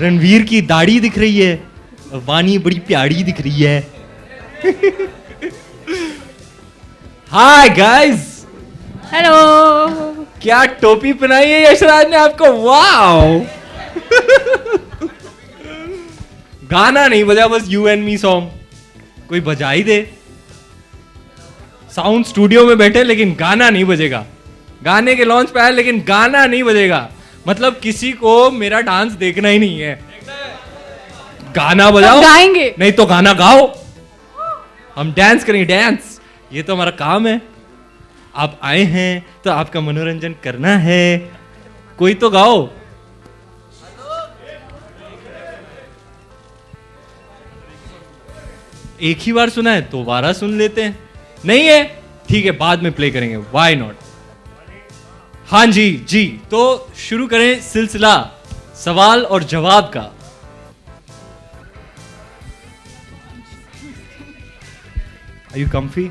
रणवीर की दाढ़ी दिख रही है, वानी बड़ी प्यारी दिख रही है। Hi guys, hello. क्या टोपी पहनाई है यशराज ने आपको, वाओ। गाना नहीं बजा, बस यू एंड मी सॉन्ग कोई बजा ही दे। साउंड स्टूडियो में बैठे लेकिन गाना नहीं बजेगा, गाने के लॉन्च पे आए लेकिन गाना नहीं बजेगा। मतलब किसी को मेरा डांस देखना ही नहीं है। गाना बजाओ, गाएंगे नहीं तो गाना गाओ, हम डांस करेंगे। डांस ये तो हमारा काम है। आप आए हैं तो आपका मनोरंजन करना है, कोई तो गाओ। एक ही बार सुना है तो दोबारा सुन लेते हैं, नहीं है ठीक है बाद में प्ले करेंगे, व्हाई नॉट। हाँ जी जी, तो शुरू करें सिलसिला सवाल और जवाब का। Are you comfy?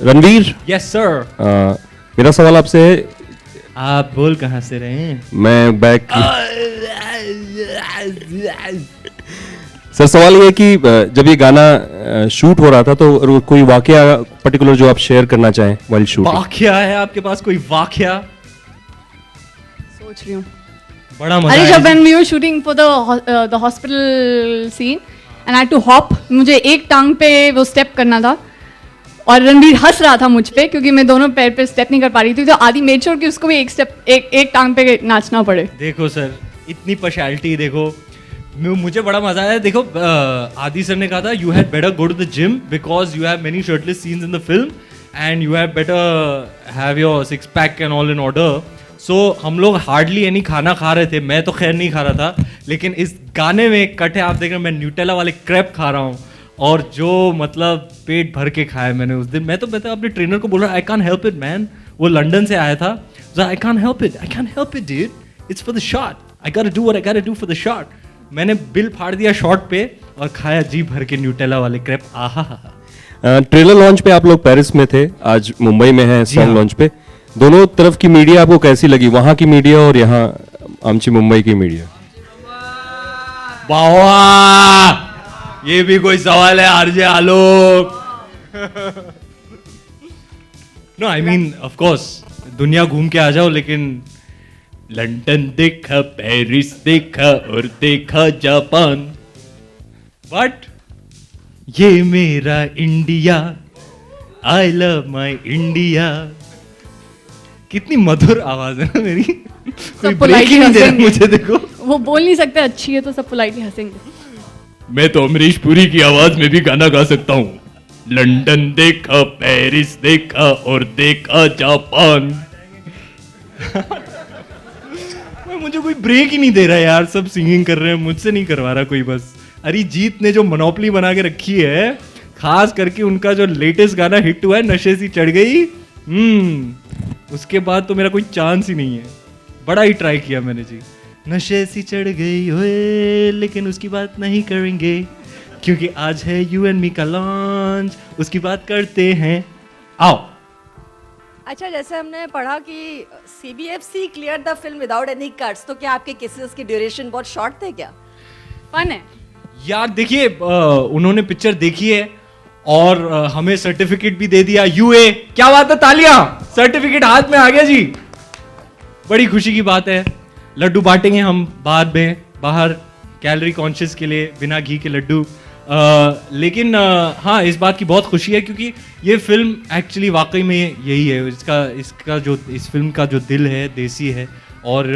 Ranveer, Yes sir. मेरा सवाल आपसे है। आप बोल कहां से रहे हैं? मैं बैक सर, सवाल ये है कि जब ये गाना शूट हो रहा था तो कोई वाकया पर्टिकुलर जो आप शेयर करना चाहें वाइल शूटिंग? वाकया है आपके पास कोई वाकया? सोच रही हूँ। बड़ा मजा अरे आया जब when we were shooting for the hospital scene and I had to hop, मुझे एक टांग पे वो स्टेप करना था और रणवीर हंस रहा था मुझ पे क्योंकि मैं दोनों पैर पे स्टेप नहीं कर पा रही थी, तो आदि मेड श्योर कि उसको भी एक स्टेप एक टांग पे नाचना पड़े। देखो सर, इतनी पर्सनैलिटी देखो, मुझे बड़ा मजा आया। देखो आदि सर ने कहा था you had better go to the gym because you have many shirtless scenes in the film and you have better have your six pack and all in order. So हम लोग हार्डली एनी खाना खा रहे थे, मैं तो खैर नहीं खा रहा था, लेकिन इस गाने में कट है, आप देख रहे हैं मैं न्यूटेला वाले क्रैप खा रहा हूँ और जो मतलब पेट भर के खाया मैंने उस दिन। मैं तो अपने ट्रेनर को बोल रहा I can help it man, वो लंदन से आया था, I can help it dude, it's for the shot, I got to do what I got to do for the shot. मैंने बिल फाड़ दिया शॉट पे और खाया जी भर के न्यूटेला वाले क्रैप। आहा। ट्रेलर लॉन्च पे आप लोग पेरिस में थे, आज मुंबई में है सॉन्ग लॉन्च पे। दोनों तरफ की मीडिया आपको कैसी लगी, वहां की मीडिया और यहाँ आमची मुंबई की मीडिया? वाह, ये भी कोई सवाल है RJ Alok? No I mean of course दुनिया घूम के आ जाओ, लेकिन लंदन देखा, पेरिस देखा और देखा जापान, बट ये मेरा India, I love my India. कितनी मधुर आवाज है ना मेरी, कोई ब्रेक ही नहीं दे रहा मुझे। देखो वो बोल नहीं सकते अच्छी है तो सब पोलाइटली हंसेंगे। मैं तो अमरीश पुरी की आवाज में भी गाना गा सकता हूँ। लंदन देखा, पेरिस देखा और देखा जापान। मुझे कोई ब्रेक ही नहीं दे रहा यार, सब सिंगिंग कर रहे हैं, मुझसे नहीं करवा रहा कोई। बस अरिजीत ने जो मोनोपोली बना के रखी है, खास करके उनका जो लेटेस्ट गाना हिट हुआ है नशे सी चढ़ गई, उसके बाद तो मेरा कोई चांस ही नहीं है। बड़ा ही ट्राई किया मैंने जी, नशे सी चढ़ गई होए, लेकिन उसकी बात नहीं करेंगे क्योंकि आज है यू एंड मी का लॉन्च, उसकी बात करते हैं, आओ। अच्छा, जैसे हमने पढ़ा कि CBFC clear the film without any cuts, तो क्या आपके केसेस की ड्यूरेशन बहुत शॉर्ट थे क्या? फन है यार। देखिए उन्होंने पिक्चर देखी है और हमें सर्टिफिकेट भी दे दिया, UA। क्या बात है, तालियां, सर्टिफिकेट हाथ में आ गया जी, बड़ी खुशी की बात है। लड्डू बांटेंगे हम बाद में, बाहर कैलोरी कॉन्शियस के लिए, बिना घी के लड्डू। लेकिन हाँ, इस बात की बहुत खुशी है क्योंकि ये फिल्म एक्चुअली वाकई में यही है, इसका जो इस फिल्म का जो दिल है देसी है। और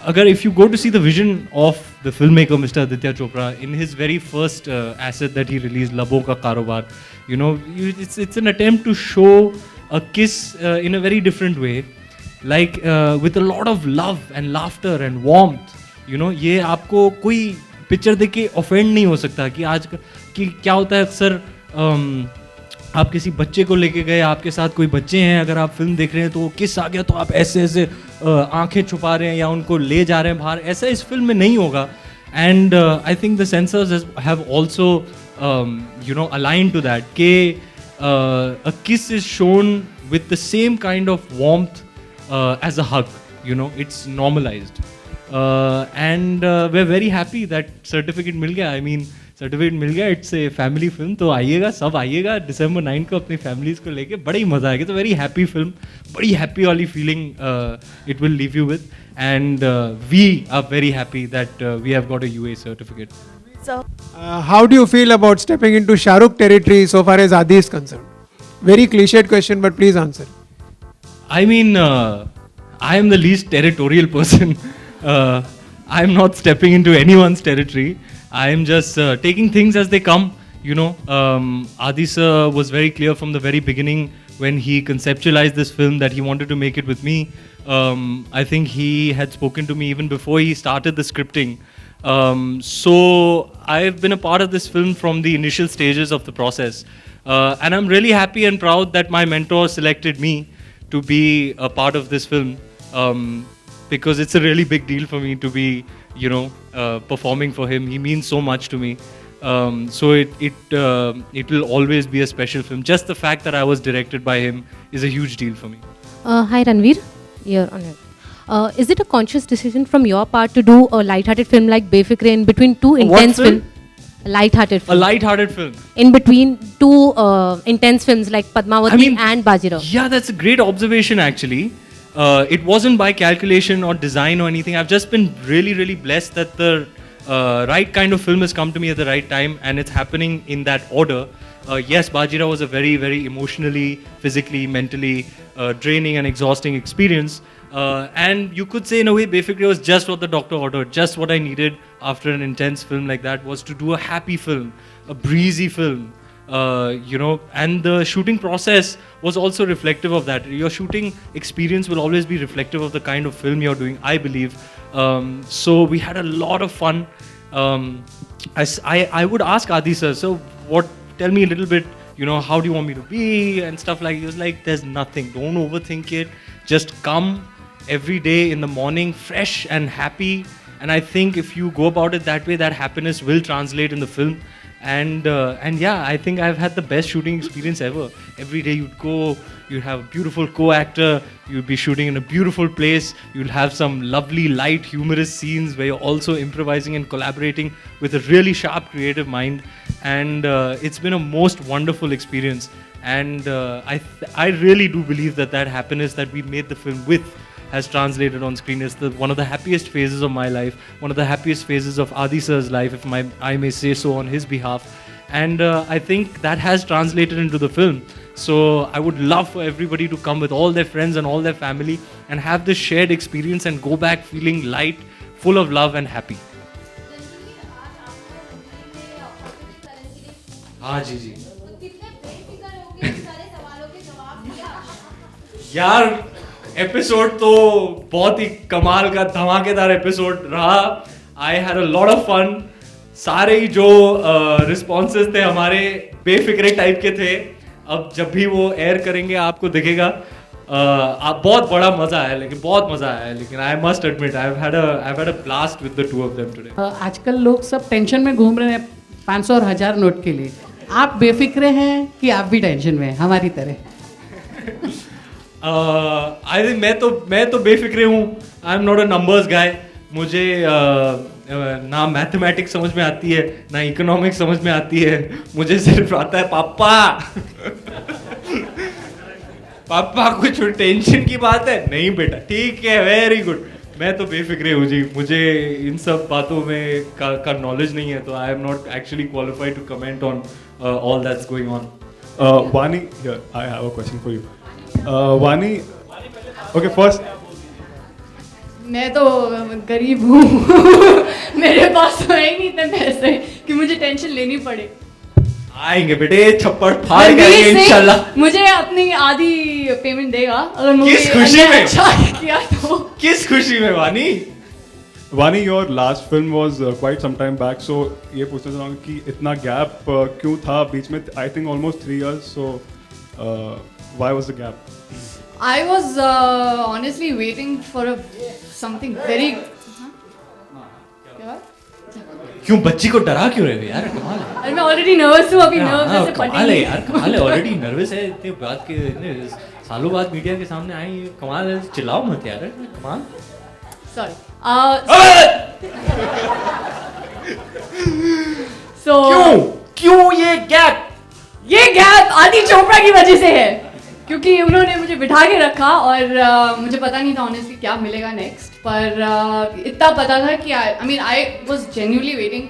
अगर if you go to see the vision of the film maker mister Aditya Chopra in his very first asset that he release, लबों का कारोबार, you know, it's an attempt to show a kiss in a very different way, like with a lot of love and laughter and warmth. You know, ये आपको कोई picture देख के offend नहीं हो सकता कि आज कि क्या होता है अक्सर, आप किसी बच्चे को लेके गए, आपके साथ कोई बच्चे हैं, अगर आप फिल्म देख रहे हैं तो वो किस आ गया तो आप ऐसे ऐसे आंखें छुपा रहे हैं या उनको ले जा रहे हैं बाहर, ऐसा इस फिल्म में नहीं होगा। And I think the censors have also you know align to that के a kiss is shown with the same kind of warmth as a hug. You know, it's normalized. And we're very happy that certificate मिल गया. I mean, certificate मिल गया. It's a family film. तो आइएगा, सब आइएगा December 9 को अपनी families को लेके. बड़ा ही मजा आएगा. तो वेरी हैप्पी फिल्म, बड़ी हैप्पी वाली feeling it will leave you with. And we are very happy that we have got a UA certificate. So, How do you feel about stepping into Shah Rukh territory so far as Adi is concerned? Very cliched question, but please answer. I mean, I am the least territorial person. I am not stepping into anyone's territory. I am just taking things as they come. You know, Adi sir was very clear from the very beginning when he conceptualized this film that he wanted to make it with me. I think he had spoken to me even before he started the scripting. So I've been a part of this film from the initial stages of the process. And I'm really happy and proud that my mentor selected me to be a part of this film. Because it's a really big deal for me to be, you know, performing for him. He means so much to me. So it will always be a special film. Just the fact that I was directed by him is a huge deal for me. Hi Ranveer, Your Honor. Is it a conscious decision from your part to do a light-hearted film like Befikre in between two intense film? A light-hearted A film. light-hearted film. In between two intense films like Padmavati and Bajirao. Yeah, that's a great observation actually. It wasn't by calculation or design or anything. I've just been really, really blessed that the right kind of film has come to me at the right time, and it's happening in that order. Yes, Bajirao was a very, very emotionally, physically, mentally draining and exhausting experience. And you could say in a way Befikre was just what the doctor ordered, just what I needed after an intense film like that, was to do a happy film, a breezy film. You know, and the shooting process was also reflective of that. Your shooting experience will always be reflective of the kind of film you're doing, I believe. So we had a lot of fun. I would ask Adi sir, so tell me a little bit, you know, how do you want me to be and stuff like. He was like, there's nothing, don't overthink it, just come every day in the morning fresh and happy. And I think if you go about it that way, that happiness will translate in the film. And yeah, I think I've had the best shooting experience ever. Every day you'd go, you'd have a beautiful co-actor, you'd be shooting in a beautiful place, you'll have some lovely light humorous scenes where you're also improvising and collaborating with a really sharp creative mind. And it's been a most wonderful experience. And I really do believe that happiness that we made the film with has translated on screen. It's one of the happiest phases of my life, one of the happiest phases of Adi sir's life, if I may say so on his behalf. And I think that has translated into the film. So I would love for everybody to come with all their friends and all their family and have this shared experience and go back feeling light, full of love and happy. हाँ जी यार, episode तो बहुत ही कमाल का धमाकेदार episode रहा. I had a lot of fun. सारे ही जो रिस्पॉन्सेज थे हमारे बेफिक्रे टाइप के थे. अब जब भी वो एयर करेंगे आपको दिखेगा. बहुत बड़ा मजा आया, लेकिन बहुत मजा आया. लेकिन I must admit I have had a blast with the two of them today. आजकल लोग सब टेंशन में घूम रहे हैं 500 और 1000 नोट के लिए. आप बेफिक्रे हैं कि आप भी टेंशन में हैं हमारी तरह? आई थिंक मैं तो बेफिक्रे हूँ. I am not a numbers guy. मुझे ना मैथमेटिक्स समझ में आती है, ना इकोनॉमिक्स समझ में आती है. मुझे सिर्फ आता है पापा. पापा कुछ टेंशन की बात है? नहीं बेटा, ठीक है, वेरी गुड. मैं तो बेफिक्रे हूँ जी. मुझे इन सब बातों में का नॉलेज नहीं है, तो I am not actually qualified to comment on all that's going on. Vani, here, I have a question for you. Vani, okay, first. मैं तो गरीब हूँ. मेरे पास तो है नहीं इतने पैसे कि मुझे टेंशन लेनी पड़े. आएंगे बेटे, छप्पड़ फाड़ करेंगे इंशाल्लाह. मुझे अपनी आधी पेमेंट देगा अगर मुझे किस खुशी में? अच्छा किया तो. किस खुशी में वानी? Vani, your last film was quite some time back, so ये पूछना चाहूँगा कि इतना gap क्यों था बीच में? I think almost 3 years. So why was the gap? I was honestly waiting for something very. क्या? क्यों बच्ची को डरा क्यों रहे हो यार? कमाल है. अरे मैं ऑलरेडी नर्वस हूँ. अभी नर्वस ऐसे कमाल है पटेंगे. यार, कमाल है. ऑलरेडी नर्वस है इतने बात के. सालों बाद मीडिया के सामने आई, कमाल है, चिल्लाओ मत यार, कमाल। Sorry. So क्यों ये गैप आदि चोपड़ा की वजह से है, क्योंकि उन्होंने मुझे बिठा के रखा और मुझे पता नहीं था ऑनेस्टली क्या मिलेगा नेक्स्ट, पर इतना पता था कि आई वाज जेन्युइनली वेटिंग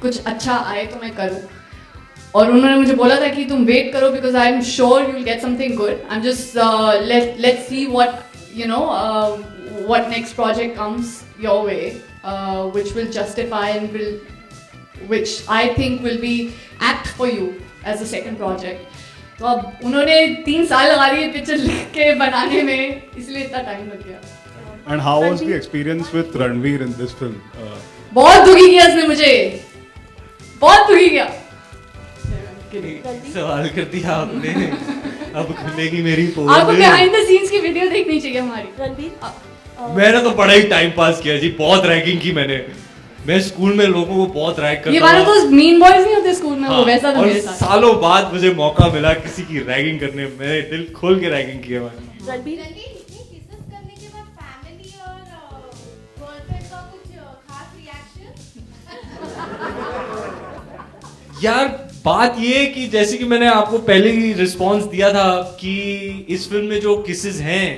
कुछ अच्छा आए तो मैं करूँ, और उन्होंने मुझे बोला था कि तुम वेट करो because I am sure you will get something good, I am just let's see what you know what next project comes your way, which will justify and which I think will be apt for you as a second project. तो अब उन्होंने 3 साल लगा दिए picture लिख के बनाने में, इसलिए इतना टाइम लग गया। And how was the experience with Ranveer in this film? बहुत दुखी किया इसने मुझे, बहुत दुखी किया। सवाल कर दिया आपने, अब खुलेगी मेरी पोल। आपको बिहाइंड द सीन्स की वीडियो देखनी चाहिए हमारी। रणवीर मैंने तो बड़ा ही टाइम पास किया जी, बहुत रैगिंग की मैंने। मैं स्कूल में लोगों को बहुत रैग करता ये वाला तो मीन बॉयज नहीं होते स्कूल में, वो वैसा था और मेरे साथ। सालों बाद मुझे मौका मिला किसी की रैगिंग करने, मैंने दिल खोल के रैगिंग किया मैंने। रणवीर करने के बाद फैमिली और गर्लफ्रेंड का कुछ खास रिएक्शन? यार बात ये है कि जैसे कि मैंने आपको पहले ही रिस्पांस दिया था कि इस फिल्म में जो किसेस हैं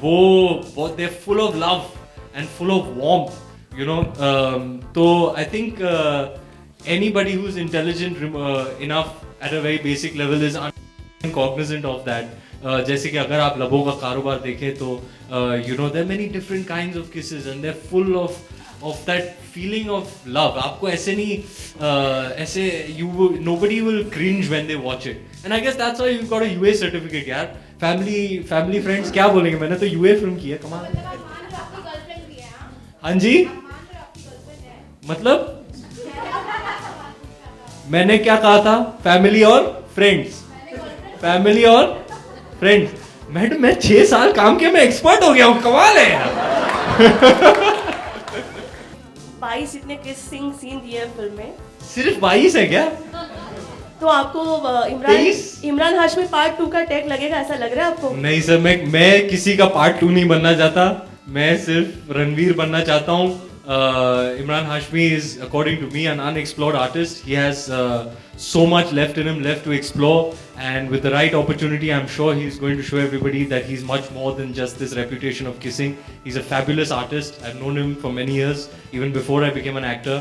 वो बहुत they full of love and full of warmth, you know. तो I think anybody who is intelligent enough at a very basic level is cognizant of that. जैसे कि अगर आप लबों का कारोबार देखें तो you know there are many different kinds of kisses and they're full of that feeling of love. आपको ऐसे नहीं ऐसे nobody will cringe when they watch it, and I guess that's why you got a UA certificate यार। family friends क्या बोलेंगे, मैंने तो UA film की है, कमाल। हाँ जी, मतलब मैंने क्या कहा था, फैमिली और फ्रेंड्स, फैमिली और फ्रेंड्स। मैडम मैं 6 साल काम किया, मैं एक्सपर्ट हो गया हूँ, कमाल है यार। 22 इतने किसिंग सीन दिए हैं फिल्म में। सिर्फ 22 है क्या? तो आपको इमरान हाशमी पार्ट 2 का टैग लगेगा, ऐसा लग रहा है आपको? नहीं सर, मैं किसी का पार्ट 2 नहीं बनना चाहता, मैं सिर्फ रणवीर बनना चाहता हूँ। Imran Hashmi is, according to me, an unexplored artist. He has so much left in him, left to explore, and with the right opportunity, I'm sure he's going to show everybody that he's much more than just this reputation of kissing. He's a fabulous artist. I've known him for many years, even before I became an actor,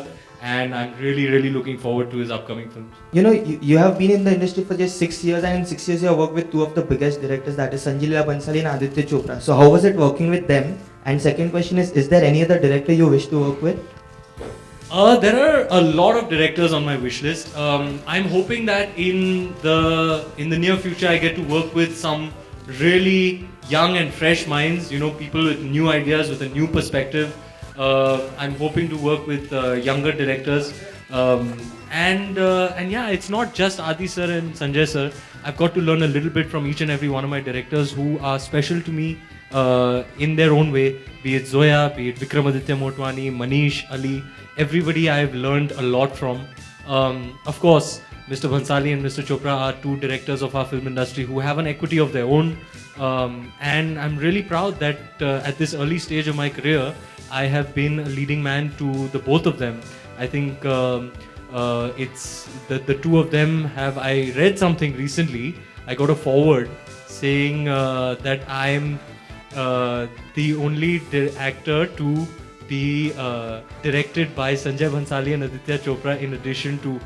and I'm really looking forward to his upcoming films. You know, you have been in the industry for just 6 years, and in 6 years you have worked with 2 of the biggest directors, that is Sanjay Leela Bhansali and Aditya Chopra. So how was it working with them? And second question is there any other director you wish to work with? There are a lot of directors on my wish list. I'm hoping that in the near future I get to work with some really young and fresh minds, you know, people with new ideas, with a new perspective. I'm hoping to work with younger directors. And yeah, it's not just Adi sir and Sanjay sir. I've got to learn a little bit from each and every one of my directors who are special to me in their own way, be it Zoya, be it Vikramaditya Motwani, Manish, Ali, everybody I've learned a lot from. Of course, Mr. Bhansali and Mr. Chopra are 2 directors of our film industry who have an equity of their own, and I'm really proud that at this early stage of my career, I have been a leading man to the both of them. I think it's the 2 of them have, I read something recently, I got a forward saying that I'm the only actor to be directed by Sanjay Bhansali and Aditya Chopra in addition to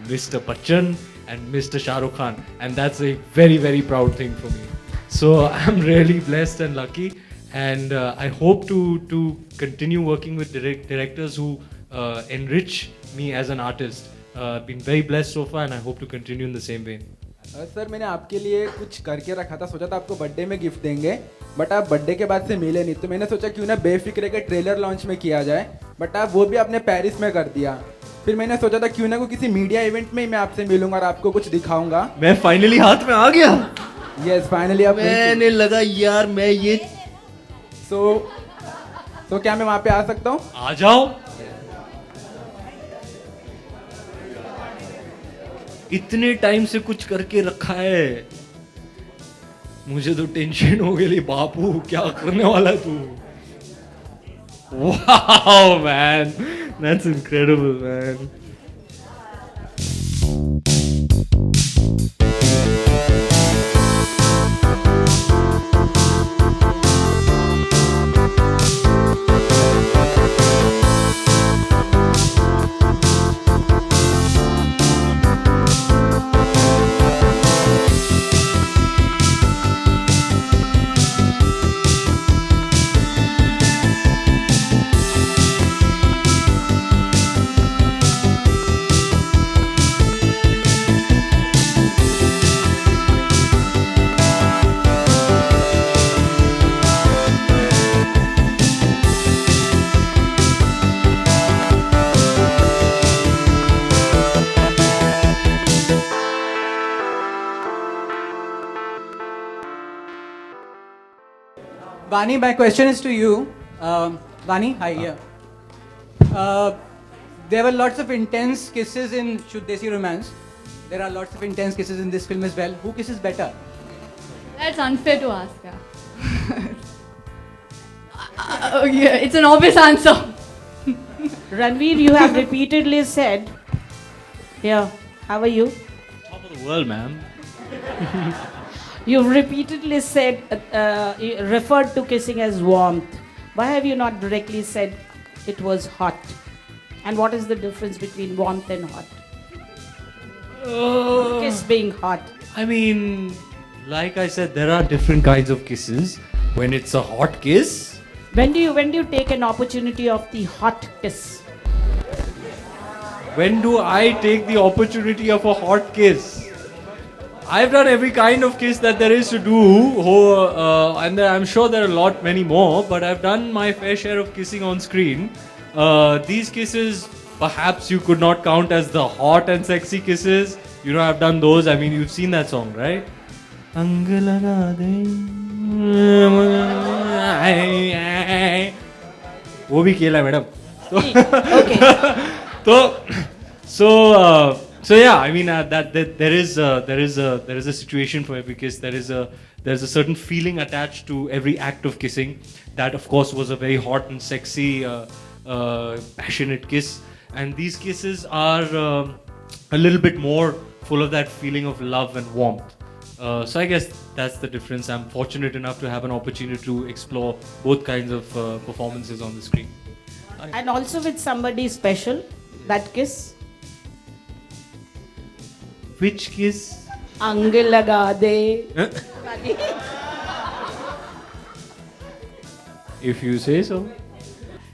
Mr. Bachchan and Mr. Shah Rukh Khan, and that's a very proud thing for me. So I'm really blessed and lucky, and I hope to continue working with directors who enrich me as an artist. Been very blessed so far, and I hope to continue in the same vein. Sir मैंने आपके लिए कुछ करके रखा था, सोचा था आपको बर्थडे में गिफ्ट देंगे, बट आप बर्थडे के बाद से मिले नहीं, तो मैंने सोचा क्यों ना बेफिक्रे के ट्रेलर लॉन्च में किया जाए, बट आप वो भी आपने पेरिस में कर दिया। फिर मैंने सोचा था क्यों ना को किसी मीडिया इवेंट में ही मैं आपसे मिलूंगा और आपको कुछ दिखाऊंगा। मैं फाइनली हाथ में आ गया। यस फाइनली आप, मैंने लगा यार मैं ये तो क्या मैं वहाँ पे आ सकता हूँ? आ जाओ। इतने टाइम से कुछ करके रखा है, मुझे तो टेंशन हो गई बापू क्या करने वाला है तू. Wow, man, that's incredible, man. Vani, my question is to you. Vani, hi, here. There were lots of intense kisses in Shuddh Desi Romance. There are lots of intense kisses in this film as well. Who kisses better? That's unfair to ask. Yeah. Yeah, it's an obvious answer. Ranveer, you have repeatedly said, yeah, how are you? Top of the world, ma'am. You've repeatedly said, referred to kissing as warmth. Why have you not directly said it was hot? And what is the difference between warmth and hot? Kiss being hot. I mean, like I said, there are different kinds of kisses. When it's a hot kiss, When do you take an opportunity of the hot kiss? when do I take the opportunity of a hot kiss? I've done every kind of kiss that there is to do, and I'm sure there are many more, but I've done my fair share of kissing on screen. These kisses, perhaps you could not count as the hot and sexy kisses. You know, I've done those. I mean, you've seen that song, right? वो भी खेला है madam. So yeah, I mean that there is a situation for every kiss. There's a certain feeling attached to every act of kissing. That of course was a very hot and sexy, passionate kiss. And these kisses are a little bit more full of that feeling of love and warmth. So I guess that's the difference. I'm fortunate enough to have an opportunity to explore both kinds of performances on the screen. And also with somebody special, that kiss. Which kiss? Ang laga de. If you say so.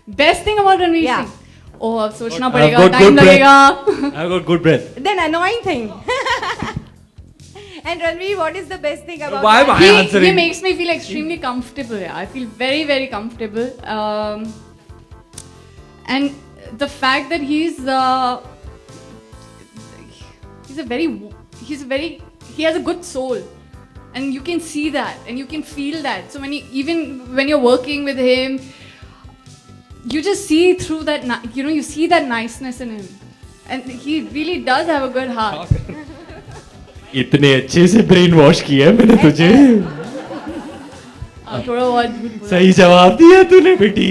Best thing about Ranveer Yeah. Singh. Oh, अब सोचना I've पड़ेगा, got time good breath. लगेगा. I've got good breath. Then annoying thing. And Ranveer, what is the best thing about Why am Ranveer? I He answering? makes me feel extremely comfortable. Yeah, I feel very, very comfortable. And the fact that he has a good soul, and you can see that, and you can feel that. So even when you're working with him, you just see through that. You see that niceness in him, and he really does have a good heart. इतने अच्छे से brain wash किया मैंने तुझे. थोड़ा बहुत सही जवाब दिया तूने बेटी.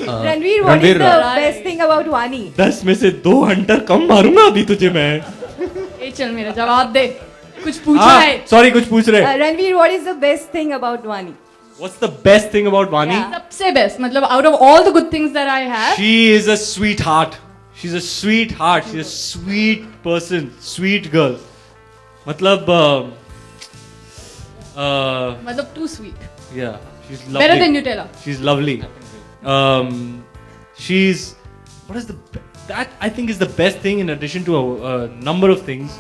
Ranveer, what is the best thing about Vani? 10 में से 2 हंटर कम मारूंगा अभी तुझे मैं. ए चल मेरा जवाब दे. कुछ पूछा है. सॉरी कुछ पूछ रहे. Ranveer, what is the best thing about Vani? What's the best thing about Vani? सबसे best मतलब out of all the good things that I have. She is a sweetheart. She's a sweetheart. She's a sweet person, sweet girl. मतलब मतलब too sweet. yeah, she's lovely. Better than Nutella. She's lovely. She's what is that I think is the best thing in addition to a number of things.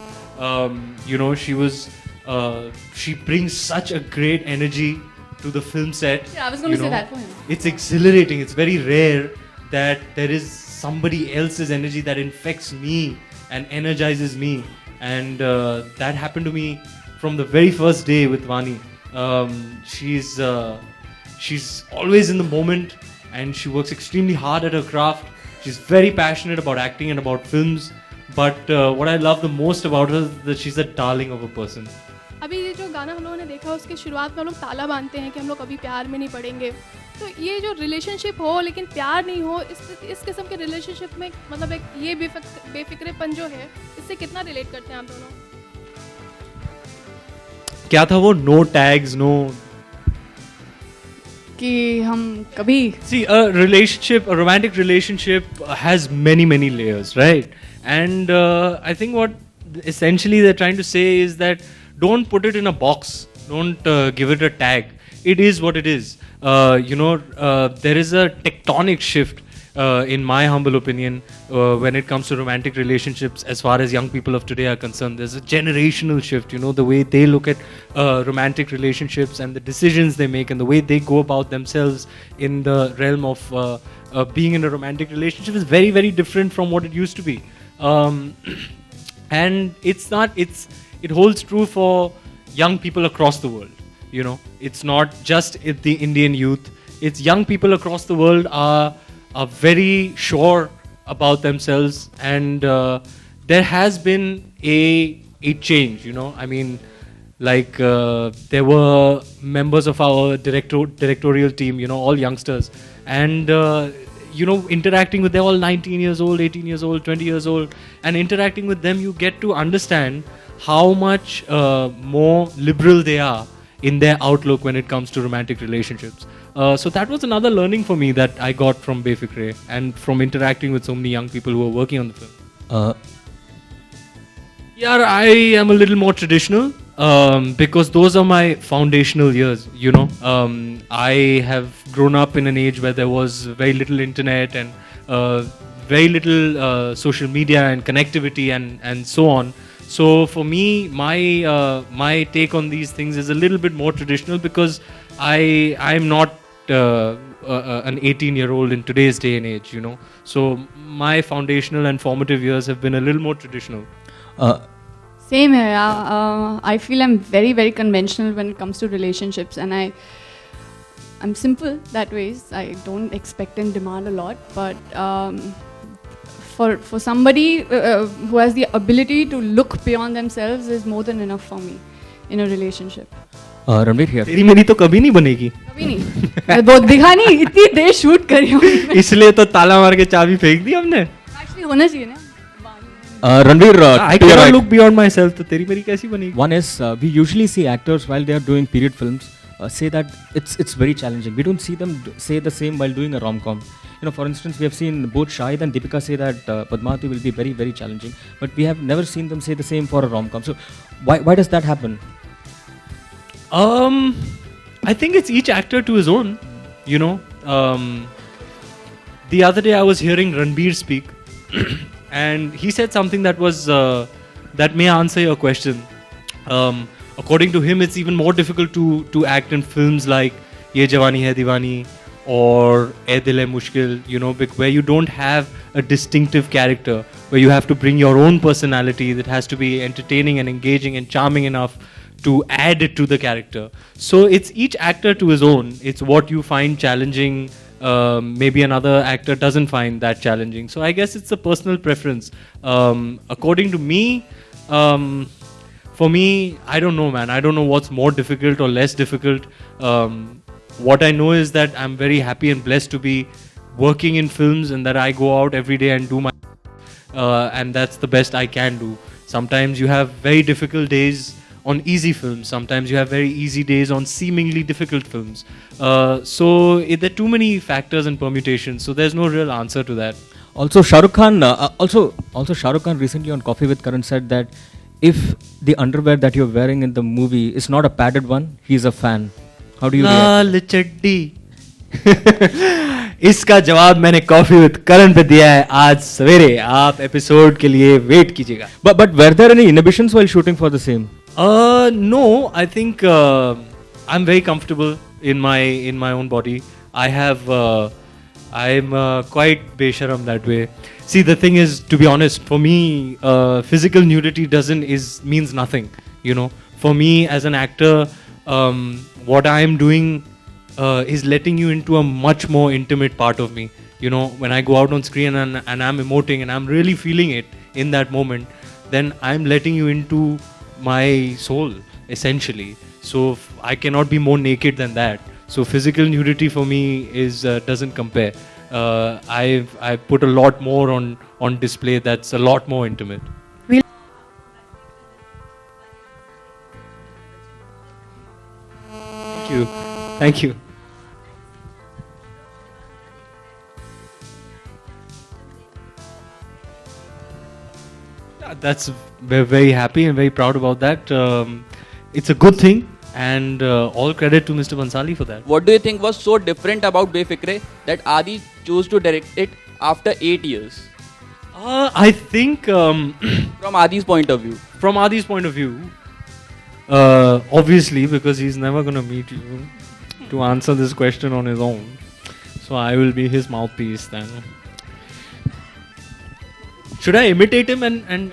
She brings such a great energy to the film set. Yeah, I was going to say that for him. It's exhilarating. It's very rare that there is somebody else's energy that infects me and energizes me. And that happened to me from the very first day with Vani. She's always in the moment, and she works extremely hard at her craft. She's very passionate about acting and about films. But what I love the most about her is that she's a darling of a person. अभी ये जो गाना हम लोगों ने देखा उसके शुरुआत में हम लोग ताला बांधते हैं कि हम लोग कभी प्यार में नहीं पड़ेंगे, तो ये जो रिलेशनशिप हो लेकिन प्यार नहीं हो, इस किस्म के रिलेशनशिप में मतलब एक ये बेफिक्रेपन जो है, इससे कितना रिलेट करते हैं आप दोनों? क्या था वो? नो टैग्स, नो कि हम कभी See, a romantic relationship has many layers, right? And I think what essentially they're trying to say is that don't put it in a box, don't give it a tag. It is what it is. There is a tectonic shift, in my humble opinion, when it comes to romantic relationships as far as young people of today are concerned. There's a generational shift, the way they look at romantic relationships and the decisions they make and the way they go about themselves in the realm of being in a romantic relationship is very different from what it used to be. And it holds true for young people across the world. It's not just the Indian youth. It's young people across the world are very sure about themselves, and there has been a change. I mean, like there were members of our directorial team, all youngsters, and interacting with, they're all 19 years old, 18 years old, 20 years old, and interacting with them, you get to understand how much more liberal they are in their outlook when it comes to romantic relationships. So that was another learning for me that I got from Befikre and from interacting with so many young people who are working on the film. Yeah, I am a little more traditional because those are my foundational years, I have grown up in an age where there was very little internet and very little social media and connectivity and so on. So for me, my take on these things is a little bit more traditional because I'm not an 18-year-old in today's day and age, So my foundational and formative years have been a little more traditional. Same here. I feel I'm very conventional when it comes to relationships, and I'm simple that way. I don't expect and demand a lot, but for somebody who has the ability to look beyond themselves is more than enough for me in a relationship. Ranveer here. तेरी मेरी तो कभी नहीं बनेगी. कभी नहीं. मैं बहुत दिखा नहीं, इतनी देर शूट करी हूँ. इसलिए तो ताला मार के चाबी फेंक दी हमने. Actually होना चाहिए ना. Ranveer, I cannot look beyond myself. तो तेरी मेरी कैसी बनेगी? One is we usually see actors while they are doing period films say that it's very challenging. We don't see them say the same while doing a rom-com. For instance, we have seen both Shahid and Deepika say that Padmavati will be very challenging, but we have never seen them say the same for a rom-com. So why does that happen? I think it's each actor to his own. The other day I was hearing Ranbir speak. And he said something that was that may answer your question. According to him, it's even more difficult to act in films like Ye Jawani Hai Diwani or Ae Dil Hai Mushkil, where you don't have a distinctive character, where you have to bring your own personality that has to be entertaining and engaging and charming enough to add it to the character. So it's each actor to his own. It's what you find challenging. Maybe another actor doesn't find that challenging. So I guess it's a personal preference. According to me, for me, I don't know, man. I don't know what's more difficult or less difficult. What I know is that I'm very happy and blessed to be working in films and that I go out every day and do my and that's the best I can do. Sometimes you have very difficult days on easy films. Sometimes you have very easy days on seemingly difficult films. So there are too many factors and permutations. So there's no real answer to that. Also, Shah Rukh Khan. Also Shah Rukh Khan recently on Coffee with Karan said that if the underwear that you're wearing in the movie is not a padded one, he's a fan. How do you react? लाल चड्डी. इसका जवाब मैंने coffee with करण पे दिया है आज सवेरे. आप एपिसोड के लिए वेट कीजिएगा. But were there any inhibitions while shooting for the same? No, I think I'm very comfortable in my own body. I'm quite besharam that way. See, the thing is, to be honest, for me, physical nudity means nothing. For me as an actor, what I am doing is letting you into a much more intimate part of me. When I go out on screen and I'm emoting and I'm really feeling it in that moment, then I'm letting you into my soul. essentially. So I cannot be more naked than that. So physical nudity for me is doesn't compare. I've put a lot more on display that's a lot more intimate. Thank you. That's we're very happy and very proud about that. It's a good thing, and all credit to Mr. Bhansali for that. What do you think was so different about Befikre that Adi chose to direct it after 8 years? I think from Adi's point of view. From Adi's point of view, obviously, because he's never gonna meet you to answer this question on his own, so I will be his mouthpiece then. Should I imitate him and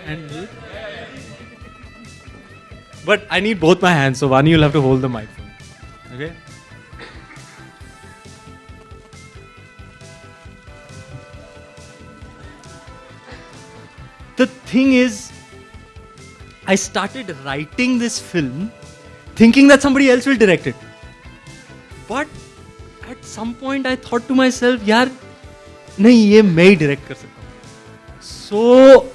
But I need both my hands, so Vani, you'll have to hold the mic for me. Okay? The thing is, I started writing this film thinking that somebody else will direct it. But at some point I thought to myself, yaar, nahi, ye main hi direct kar sakta hu.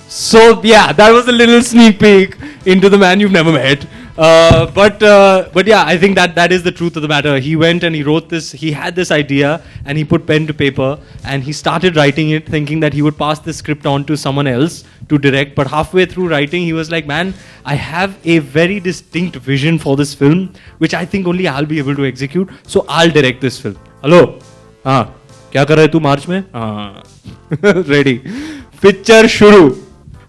So yeah, that was a little sneak peek into the man you've never met. But yeah, I think that is the truth of the matter. He went and he wrote this. He had this idea and he put pen to paper and he started writing it, thinking that he would pass the script on to someone else to direct. But halfway through writing, he was like, "Man, I have a very distinct vision for this film, which I think only I'll be able to execute. So I'll direct this film." Hello, क्या कर रहे तू मार्च में? Ready. Picture shuru.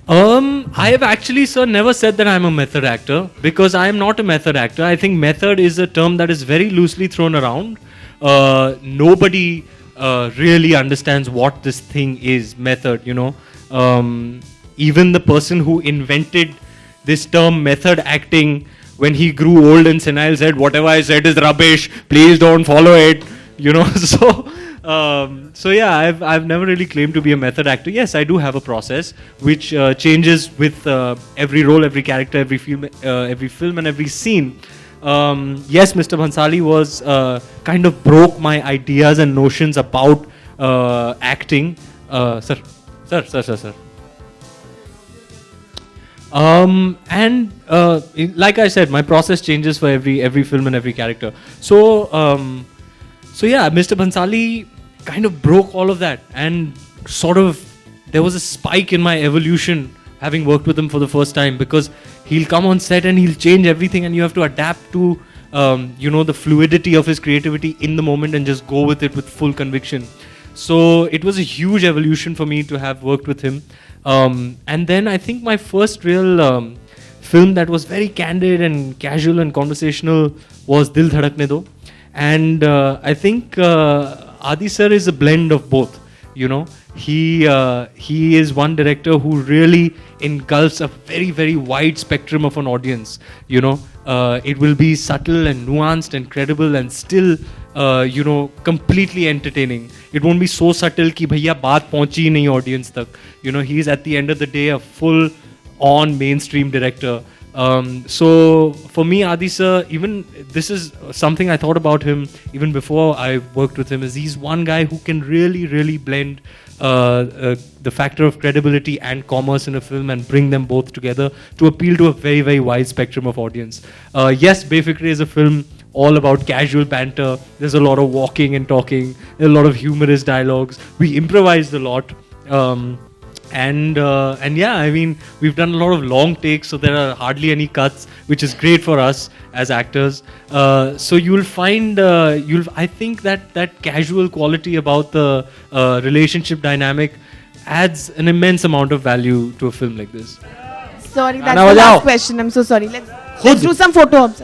I have actually, sir, never said that I'm a method actor because I am not a method actor. I think method is a term that is very loosely thrown around. Nobody really understands what this thing is, method, you know. Even the person who invented this term method acting, when he grew old and senile, said, "Whatever I said is rubbish, please don't follow it," you know. So yeah, I've never really claimed to be a method actor. Yes, I do have a process which changes with every role, every character, every film, and every scene. Yes, Mr. Bhansali was kind of broke my ideas and notions about acting. Sir. And like I said, my process changes for every film and every character. So yeah, Mr. Bhansali kind of broke all of that, and sort of there was a spike in my evolution having worked with him for the first time, because he'll come on set and he'll change everything and you have to adapt to the fluidity of his creativity in the moment and just go with it with full conviction. So it was a huge evolution for me to have worked with him. And then I think my first real film that was very candid and casual and conversational was Dil Dhadakne Do. And I think Adi sir is a blend of both. You know, he is one director who really engulfs a very, very wide spectrum of an audience. You know, it will be subtle and nuanced and credible and still, completely entertaining. It won't be so subtle कि भैया बात पहुंची नहीं audience तक. You know, he's at the end of the day a full-on mainstream director. So for me, Adi sir, even this is something I thought about him even before I worked with him, is he's one guy who can really, really blend the factor of credibility and commerce in a film and bring them both together to appeal to a very, very wide spectrum of audience. Yes, Befikre is a film all about casual banter. There's a lot of walking and talking, a lot of humorous dialogues. We improvised a lot. And yeah, I mean, we've done a lot of long takes, so there are hardly any cuts, which is great for us as actors. So you'll find, I think that casual quality about the relationship dynamic adds an immense amount of value to a film like this. Sorry, that's the last question. I'm so sorry. Let's do some photo ops.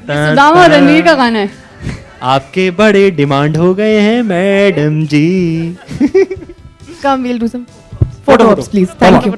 Sudama और रणवीर का गाना है. आपके बड़े demand हो गए हैं madam ji. Come, we'll do some photo ops, please. Thank you.